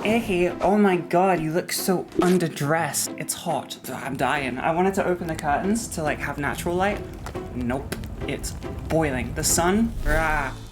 Icky, oh my god, you look so underdressed. It's hot. I'm dying. I wanted to open the curtains to like have natural light. Nope, it's boiling. The sun,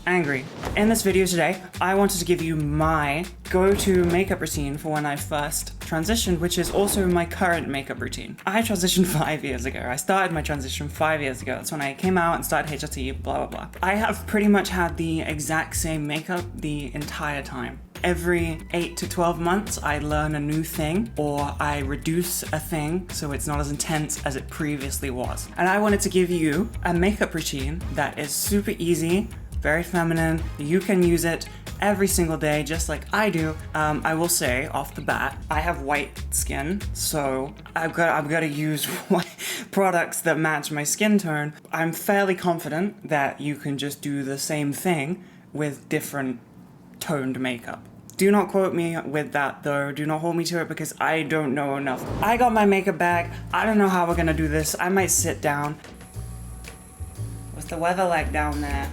angry. In this video today, I wanted to give you my go-to makeup routine for when I first transitioned, which is also my current makeup routine. I transitioned 5 years ago. I started my transition 5 years ago. That's when I came out and started HRT, blah, blah, blah. I have pretty much had the exact same makeup the entire time. Every 8 to 12 months, I learn a new thing or I reduce a thing so it's not as intense as it previously was. And I wanted to give you a makeup routine that is super easy, very feminine. You can use it every single day, just like I do. I will say off the bat, I have white skin, so I've got to use products that match my skin tone. I'm fairly confident that you can just do the same thing with different toned makeup. Do not quote me with that though. Do not hold me to it because I don't know enough. I got my makeup bag. I don't know how we're gonna do this. I might sit down. What's the weather like down there?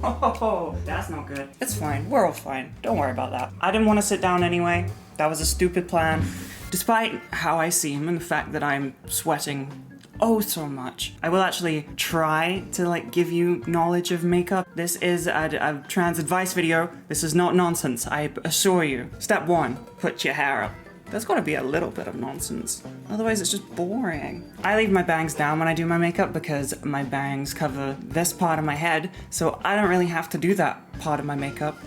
Oh, that's not good. It's fine. We're all fine. Don't worry about that. I didn't want to sit down anyway. That was a stupid plan. Despite how I seem and the fact that I'm sweating oh so much, I will actually try to like give you knowledge of makeup. This is a trans advice video. This is not nonsense, I assure you. Step 1, put your hair up. There's gotta be a little bit of nonsense. Otherwise it's just boring. I leave my bangs down when I do my makeup because my bangs cover this part of my head, so I don't really have to do that part of my makeup.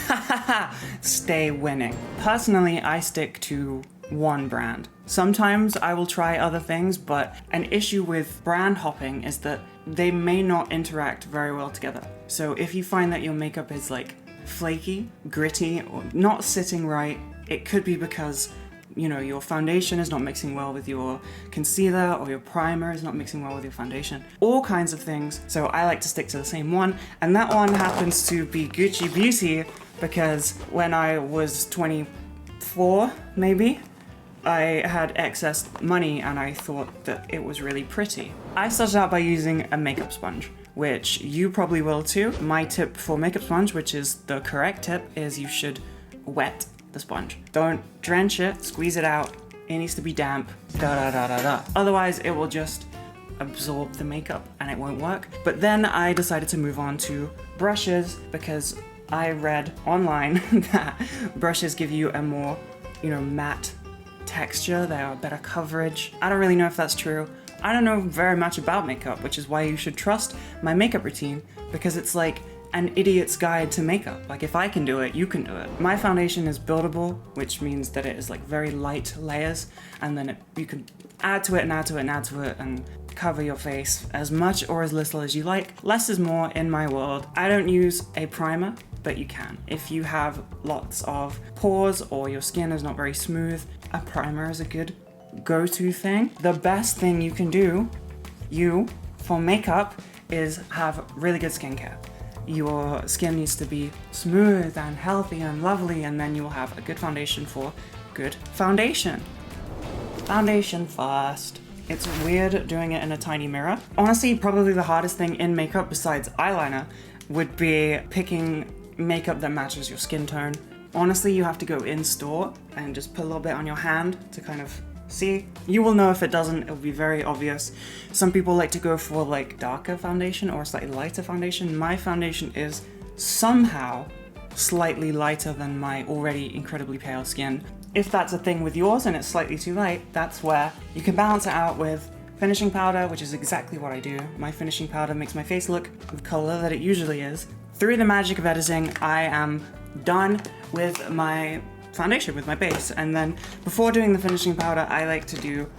Stay winning. Personally, I stick to one brand. Sometimes I will try other things, but an issue with brand hopping is that they may not interact very well together. So if you find that your makeup is like flaky, gritty, or not sitting right, it could be because you know, your foundation is not mixing well with your concealer or your primer is not mixing well with your foundation. All kinds of things. So I like to stick to the same one. And that one happens to be Gucci Beauty because when I was 24, maybe, I had excess money and I thought that it was really pretty. I started out by using a makeup sponge, which you probably will too. My tip for makeup sponge, which is the correct tip, is you should wet the sponge. Don't drench it, squeeze it out. It needs to be damp, Otherwise it will just absorb the makeup and it won't work. But then I decided to move on to brushes because I read online that brushes give you a more, matte texture. They are better coverage. I don't really know if that's true. I don't know very much about makeup, which is why you should trust my makeup routine because it's like an idiot's guide to makeup. Like if I can do it, you can do it. My foundation is buildable, which means that it is like very light layers, and then you can add to it and add to it and add to it and cover your face as much or as little as you like. Less is more in my world. I don't use a primer, but you can. If you have lots of pores or your skin is not very smooth, a primer is a good go-to thing. The best thing you can do, for makeup, is have really good skincare. Your skin needs to be smooth and healthy and lovely, and then you'll have a good foundation for good foundation. Foundation first. It's weird doing it in a tiny mirror. Honestly, probably the hardest thing in makeup besides eyeliner would be picking makeup that matches your skin tone. Honestly, you have to go in store and just put a little bit on your hand to kind of see. You will know if it doesn't, it'll be very obvious. Some people like to go for like darker foundation or a slightly lighter foundation. My foundation is somehow slightly lighter than my already incredibly pale skin. If that's a thing with yours and it's slightly too light, that's where you can balance it out with finishing powder, which is exactly what I do. My finishing powder makes my face look the color that it usually is. Through the magic of editing, I am done with my foundation, with my base, and then before doing the finishing powder I like to do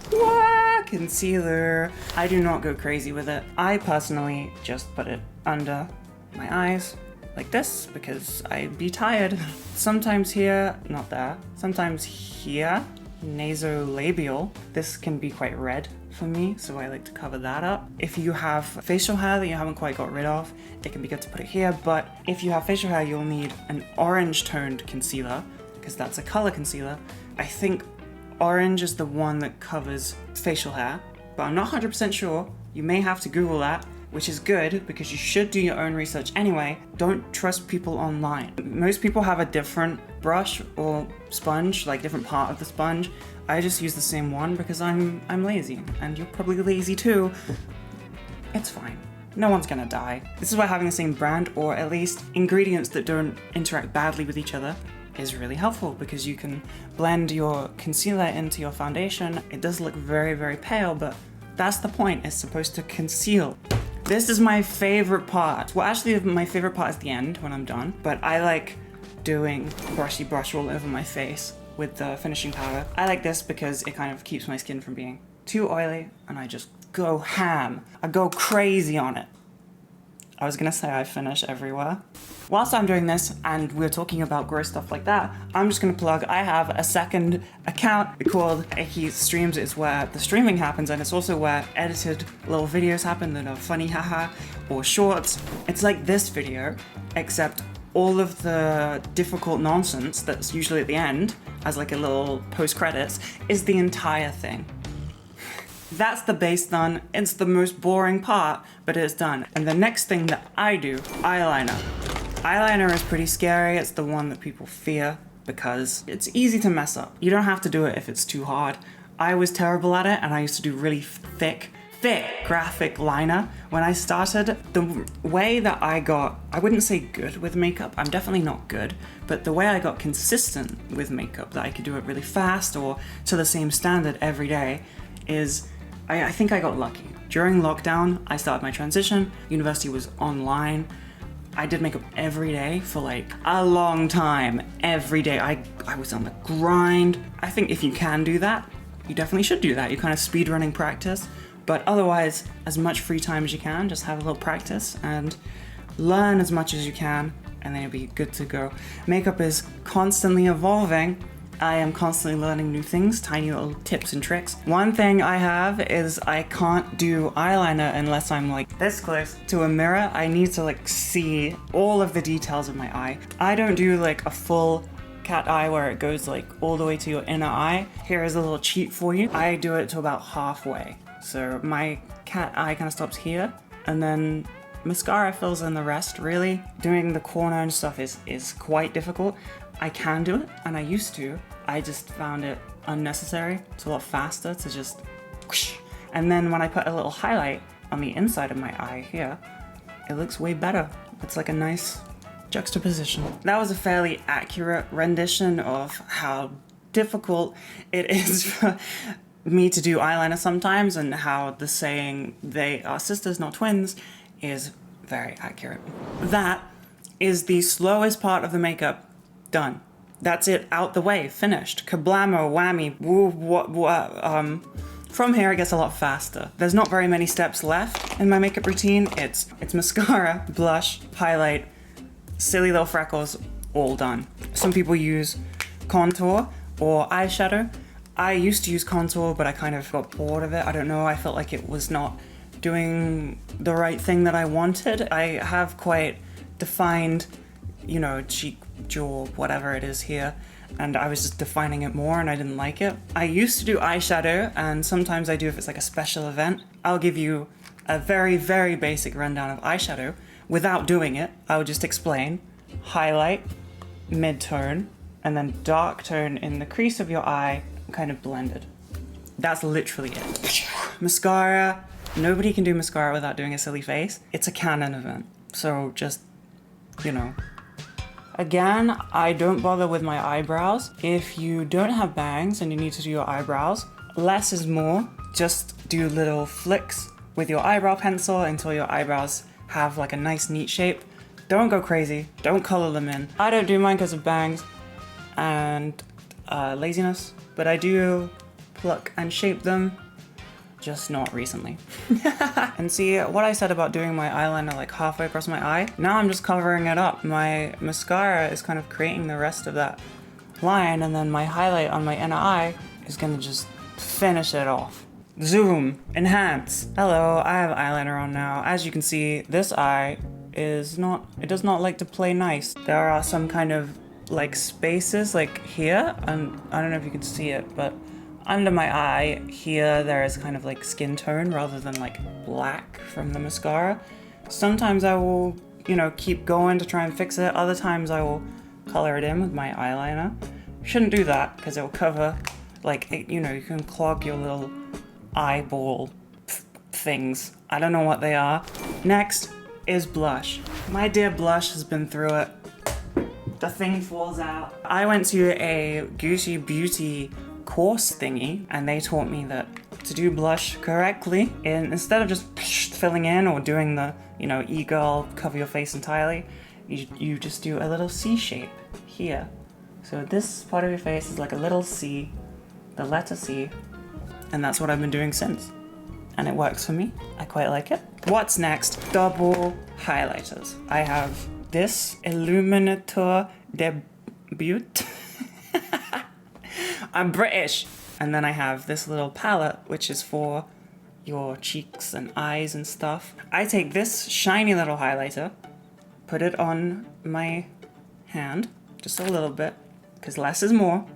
concealer. I do not go crazy with it. I personally just put it under my eyes like this because I'd be tired. Sometimes here, not there, sometimes here, nasolabial. This can be quite red for me, so I like to cover that up. If you have facial hair that you haven't quite got rid of, it can be good to put it here, but if you have facial hair you'll need an orange toned concealer because that's a color concealer. I think orange is the one that covers facial hair, but I'm not 100% sure. You may have to Google that, which is good because you should do your own research anyway. Don't trust people online. Most people have a different brush or sponge, like different part of the sponge, I just use the same one because I'm lazy, and you're probably lazy too. It's fine. No one's gonna die. This is why having the same brand, or at least ingredients that don't interact badly with each other, is really helpful, because you can blend your concealer into your foundation. It does look very, very pale, but that's the point. It's supposed to conceal. This is my favorite part. Well, actually, my favorite part is the end when I'm done, but I like doing brushy brush all over my face with the finishing powder. I like this because it kind of keeps my skin from being too oily, and I just go ham. I go crazy on it. I was gonna say I finish everywhere. Whilst I'm doing this and we're talking about gross stuff like that, I'm just gonna plug, I have a second account called ICKY Streams. It's where the streaming happens, and it's also where edited little videos happen that are funny, haha, or shorts. It's like this video, except all of the difficult nonsense that's usually at the end, as like a little post-credits, is the entire thing. That's the base done. It's the most boring part, but it's done. And the next thing that I do, eyeliner. Eyeliner is pretty scary. It's the one that people fear because it's easy to mess up. You don't have to do it if it's too hard. I was terrible at it, and I used to do really thick graphic liner when I started. The way that I wouldn't say good with makeup, I'm definitely not good, but the way I got consistent with makeup, that I could do it really fast or to the same standard every day, is I think I got lucky. During lockdown, I started my transition. University was online. I did makeup every day for like a long time. Every day, I was on the grind. I think if you can do that, you definitely should do that. You kind of speedrunning practice. But otherwise, as much free time as you can, just have a little practice and learn as much as you can, and then you'll be good to go. Makeup is constantly evolving. I am constantly learning new things, tiny little tips and tricks. One thing I have is I can't do eyeliner unless I'm like this close to a mirror. I need to like see all of the details of my eye. I don't do like a full cat eye where it goes like all the way to your inner eye. Here is a little cheat for you. I do it to about halfway. So my cat eye kind of stops here, and then mascara fills in the rest, really. Doing the corner and stuff is quite difficult. I can do it, and I used to. I just found it unnecessary. It's a lot faster to just whoosh. And then when I put a little highlight on the inside of my eye here, it looks way better. It's like a nice juxtaposition. That was a fairly accurate rendition of how difficult it is for me to do eyeliner sometimes, and how the saying they are sisters not twins is very accurate. That is the slowest part of the makeup done. That's it, out the way, finished. Kablamo, whammy, woo, from here it gets a lot faster. There's not very many steps left in my makeup routine. It's mascara, blush, highlight, silly little freckles, all done. Some people use contour or eyeshadow. I used to use contour, but I kind of got bored of it. I don't know, I felt like it was not doing the right thing that I wanted. I have quite defined, you know, cheek, jaw, whatever it is here, and I was just defining it more, and I didn't like it. I used to do eyeshadow, and sometimes I do if it's like a special event. I'll give you a very, very basic rundown of eyeshadow. Without doing it, I would just explain. Highlight, mid-tone, and then dark tone in the crease of your eye, kind of blended. That's literally it. Mascara. Nobody can do mascara without doing a silly face. It's a canon event. So just, you know. Again, I don't bother with my eyebrows. If you don't have bangs and you need to do your eyebrows, less is more. Just do little flicks with your eyebrow pencil until your eyebrows have like a nice neat shape. Don't go crazy. Don't color them in. I don't do mine because of bangs and laziness, but I do pluck and shape them, just not recently. And see, what I said about doing my eyeliner like halfway across my eye, now I'm just covering it up. My mascara is kind of creating the rest of that line, and then my highlight on my inner eye is gonna just finish it off. Zoom, enhance. Hello, I have eyeliner on now. As you can see, this eye does not like to play nice. There are some kind of like spaces like here, and I don't know if you can see it, but under my eye here there is kind of like skin tone rather than like black from the mascara. Sometimes I will, you know, keep going to try and fix it. Other times I will color it in with my eyeliner. Shouldn't do that because it will cover, like, you know, you can clog your little eyeball things. I don't know what they are. Next is blush. My dear blush has been through it. The thing falls out. I went to a Gucci Beauty course thingy and they taught me that to do blush correctly, and instead of just filling in or doing the, you know, e-girl cover your face entirely, you just do a little C shape here. So this part of your face is like a little C, the letter C, and that's what I've been doing since. And it works for me. I quite like it. What's next? Double highlighters. I have this Illuminator de Butte. I'm British. And then I have this little palette, which is for your cheeks and eyes and stuff. I take this shiny little highlighter, put it on my hand, just a little bit, because less is more.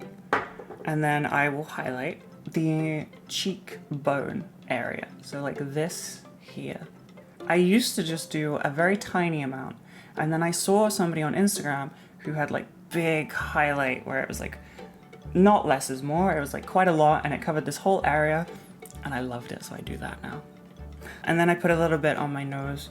And then I will highlight the cheekbone area. So like this here. I used to just do a very tiny amount. And then I saw somebody on Instagram who had like big highlight where it was like, not less is more, it was like quite a lot and it covered this whole area and I loved it, so I do that now. And then I put a little bit on my nose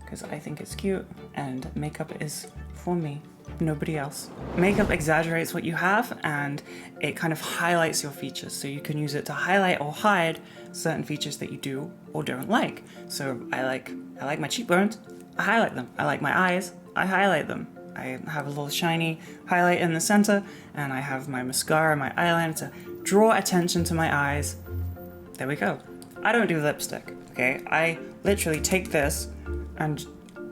because I think it's cute and makeup is for me, nobody else. Makeup exaggerates what you have and it kind of highlights your features, so you can use it to highlight or hide certain features that you do or don't like. So I like my cheekbones, I highlight them. I like my eyes, I highlight them. I have a little shiny highlight in the center, and I have my mascara, my eyeliner to draw attention to my eyes. There we go. I don't do lipstick, okay? I literally take this and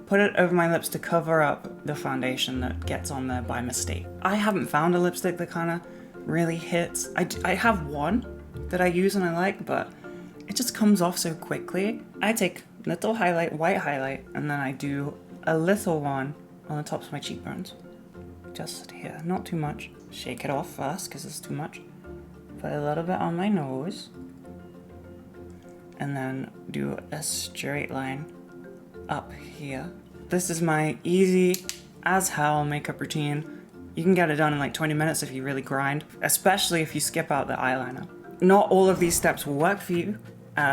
put it over my lips to cover up the foundation that gets on there by mistake. I haven't found a lipstick that kind of really hits. I have one that I use and I like, but it just comes off so quickly. I take little highlight, white highlight, and then I do a little one on the tops of my cheekbones. Just here, not too much. Shake it off first because it's too much. Put a little bit on my nose. And then do a straight line up here. This is my easy as hell makeup routine. You can get it done in like 20 minutes if you really grind, especially if you skip out the eyeliner. Not all of these steps will work for you.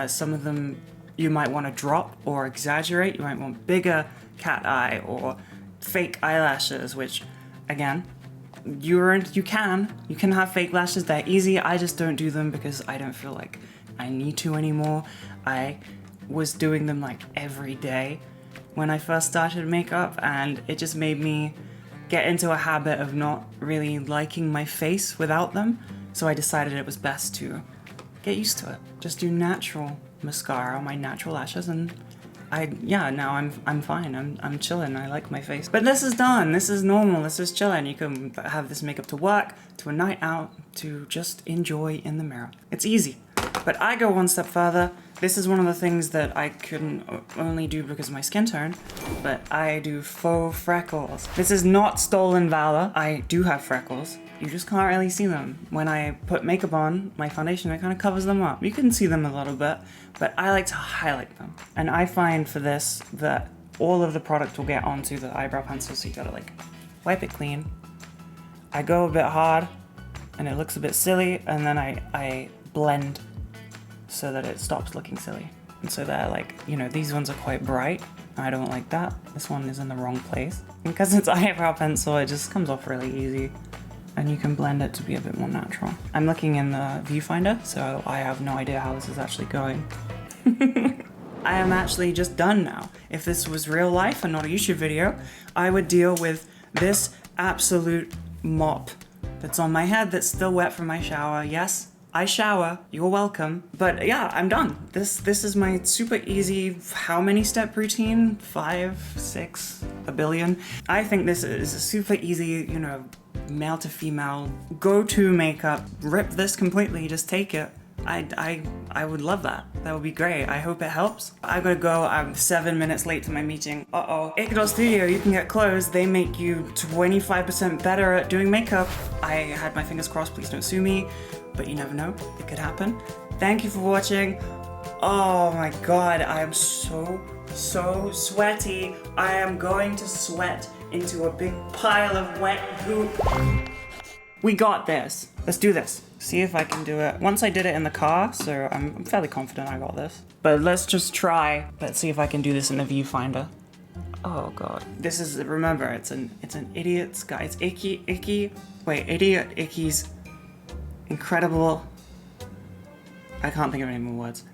Some of them you might want to drop or exaggerate. You might want bigger cat eye or fake eyelashes, which again, you can have fake lashes. They're easy. I just don't do them because I don't feel like I need to anymore. I was doing them like every day when I first started makeup, and it just made me get into a habit of not really liking my face without them. So I decided it was best to get used to it. Just do natural mascara on my natural lashes, and now I'm fine. I'm chilling. I like my face. But this is done. This is normal. This is chilling. You can have this makeup to work, to a night out, to just enjoy in the mirror. It's easy. But I go one step further. This is one of the things that I couldn't only do because of my skin tone, but I do faux freckles. This is not stolen valor. I do have freckles. You just can't really see them. When I put makeup on, my foundation, it kind of covers them up. You can see them a little bit, but I like to highlight them. And I find for this that all of the product will get onto the eyebrow pencil, so you gotta like wipe it clean. I go a bit hard and it looks a bit silly, and then I blend so that it stops looking silly. And so they're like, you know, these ones are quite bright. I don't like that. This one is in the wrong place. And because it's eyebrow pencil, it just comes off really easy. And you can blend it to be a bit more natural. I'm looking in the viewfinder, so I have no idea how this is actually going. I am actually just done now. If this was real life and not a YouTube video, I would deal with this absolute mop that's on my head that's still wet from my shower. Yes, I shower, you're welcome. But yeah, I'm done. This is my super easy, how many step routine? 5, 6, a billion. I think this is a super easy, you know, male to female go-to makeup. Rip this completely, just take it. I would love that. That would be great. I hope it helps. I gotta go. I'm 7 minutes late to my meeting. ICKY Studio, you can get clothes. They make you 25% better at doing makeup. I had my fingers crossed, please don't sue me, but you never know, it could happen. Thank you for watching. Oh my god, I am so sweaty. I am going to sweat into a big pile of wet goop. We got this. Let's do this. See if I can do it. Once I did it in the car, so I'm fairly confident I got this. But let's just try. Let's see if I can do this in the viewfinder. Oh god. This is, remember, it's an idiot's guy. It's Idiot Icky's incredible. I can't think of any more words.